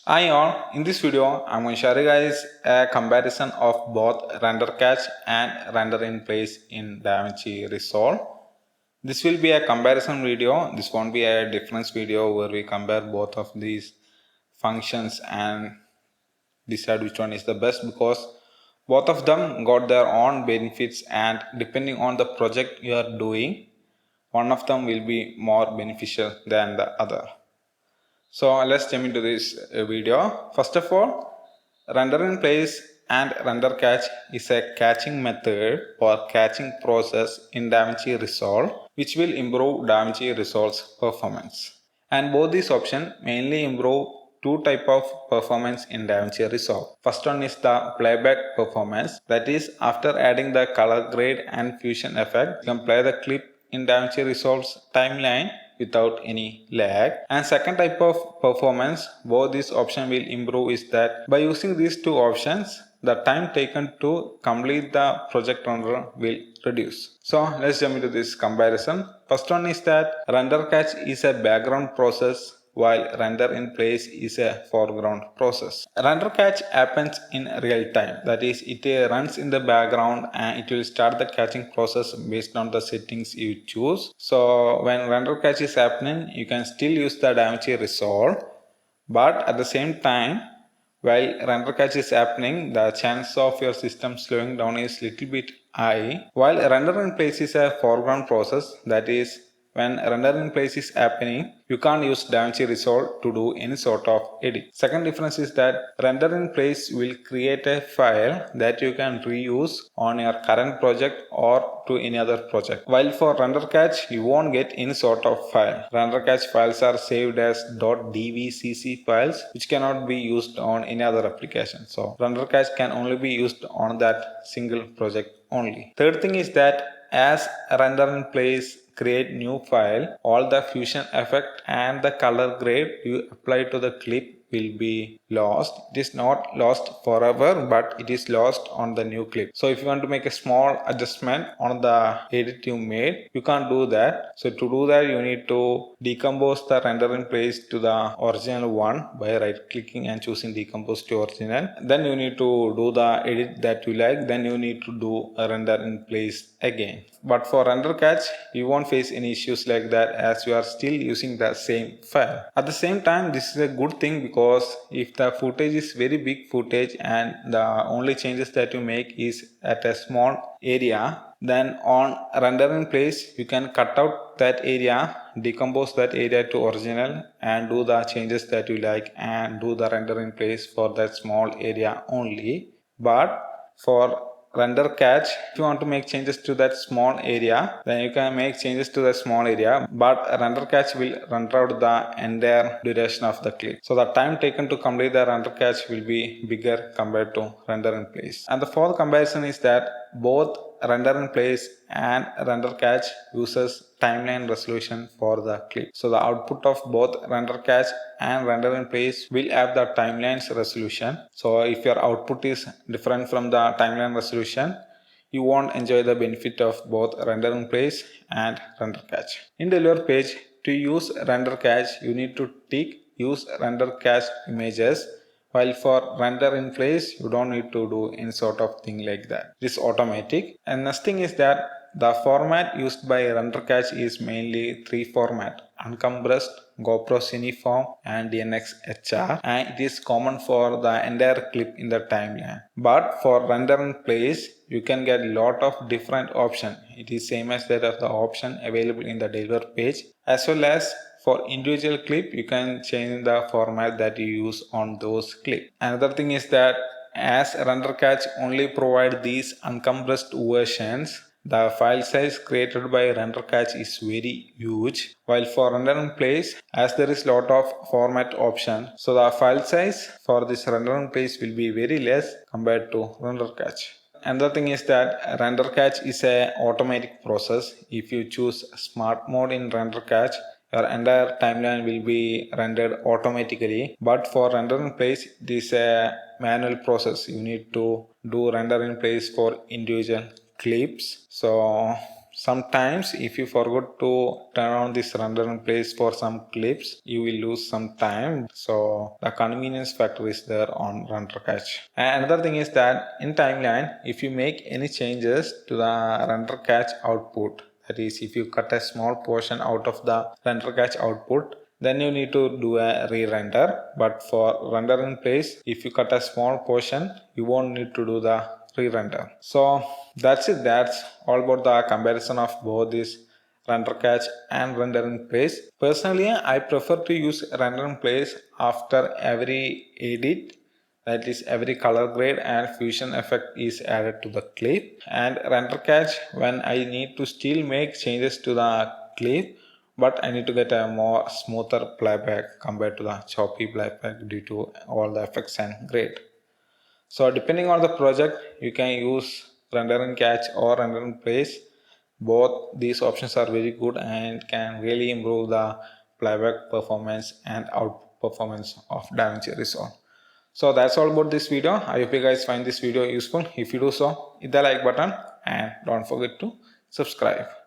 Hi all, in this video I'm going to show you guys a comparison of both render catch and render in place in DaVinci Resolve. This will be a comparison video. This won't be a difference video where we compare both of these functions and decide which one is the best, because both of them got their own benefits, and depending on the project you are doing, one of them will be more beneficial than the other. So let's jump into this video. First of all, render in place and render catch is a catching method or catching process in DaVinci Resolve, which will improve DaVinci Resolve's performance. And both these options mainly improve two type of performance in DaVinci Resolve. First one is the playback performance, that is, after adding the color grade and fusion effect, you can play the clip in DaVinci Resolve's timeline without any lag. And second type of performance both these options will improve is that by using these two options, the time taken to complete the project render will reduce. So let's jump into this comparison. First one is that render catch is a background process while render in place is a foreground process. Render catch happens in real time, that is, it runs in the background and it will start the catching process based on the settings you choose. So when render catch is happening, you can still use the DaVinci Resolve, but at the same time, while render catch is happening, the chance of your system slowing down is little bit high. While render in place is a foreground process, that is, when render in place is happening, you can't use DaVinci Resolve to do any sort of edit. Second difference is that render in place will create a file that you can reuse on your current project or to any other project. While for render catch, you won't get any sort of file. Render catch files are saved as .dvcc files, which cannot be used on any other application. So render catch can only be used on that single project only. Third thing is that as render in place create new file, all the fusion effect and the color grade you apply to the clip will be lost. It is not lost forever, but it is lost on the new clip. So if you want to make a small adjustment on the edit you made, you can't do that. So to do that, you need to decompose the render in place to the original one by right clicking and choosing decompose to original. Then you need to do the edit that you like. Then you need to do a render in place again. But for render catch, you won't face any issues like that, as you are still using the same file. At the same time, this is a good thing, because if the footage is very big footage and the only changes that you make is at a small area, then on render in place you can cut out that area, decompose that area to original and do the changes that you like and do the render in place for that small area only. But for render catch, if you want to make changes to that small area, then you can make changes to the small area, but render catch will render out the entire duration of the clip. So the time taken to complete the render catch will be bigger compared to render in place. And the fourth comparison is that both render in place and render catch uses timeline resolution for the clip. So the output of both render catch and render in place will have the timeline's resolution. So if your output is different from the timeline resolution, you won't enjoy the benefit of both render in place and render catch. In the deliver page, to use render catch, you need to tick use render catch images, while for render in place, you don't need to do any sort of thing like that. It is automatic. And next thing is that the format used by render catch is mainly three format: uncompressed, GoPro Cineform and DNxHR, and it is common for the entire clip in the timeline. But for render in place, you can get lot of different options. It is same as that of the option available in the deliver page, as well as for individual clip you can change the format that you use on those clips. Another thing is that as render catch only provide these uncompressed versions, the file size created by render catch is very huge, while for render in place, as there is lot of format option, so the file size for this render in place will be very less compared to render catch. Another thing is that render catch is a automatic process. If you choose smart mode in render catch, your entire timeline will be rendered automatically. But for render in place, it is a manual process. You need to do render in place for individual clips. So sometimes if you forgot to turn on this render in place for some clips, you will lose some time. So the convenience factor is there on render catch. And another thing is that in timeline, if you make any changes to the render catch output, that is, if you cut a small portion out of the render catch output, then you need to do a re-render. But for render in place, if you cut a small portion, you won't need to do the re-render. So that's it. That's all about the comparison of both this render catch and render in place. Personally, I prefer to use render in place after every edit, that is every color grade and fusion effect is added to the clip, and render catch when I need to still make changes to the clip, but I need to get a more smoother playback compared to the choppy playback due to all the effects and grade. So depending on the project, you can use render in catch or render in place. Both these options are very good and can really improve the playback performance and output performance of DaVinci Resolve. So that's all about this video. I hope you guys find this video useful. If you do so, hit the like button and don't forget to subscribe.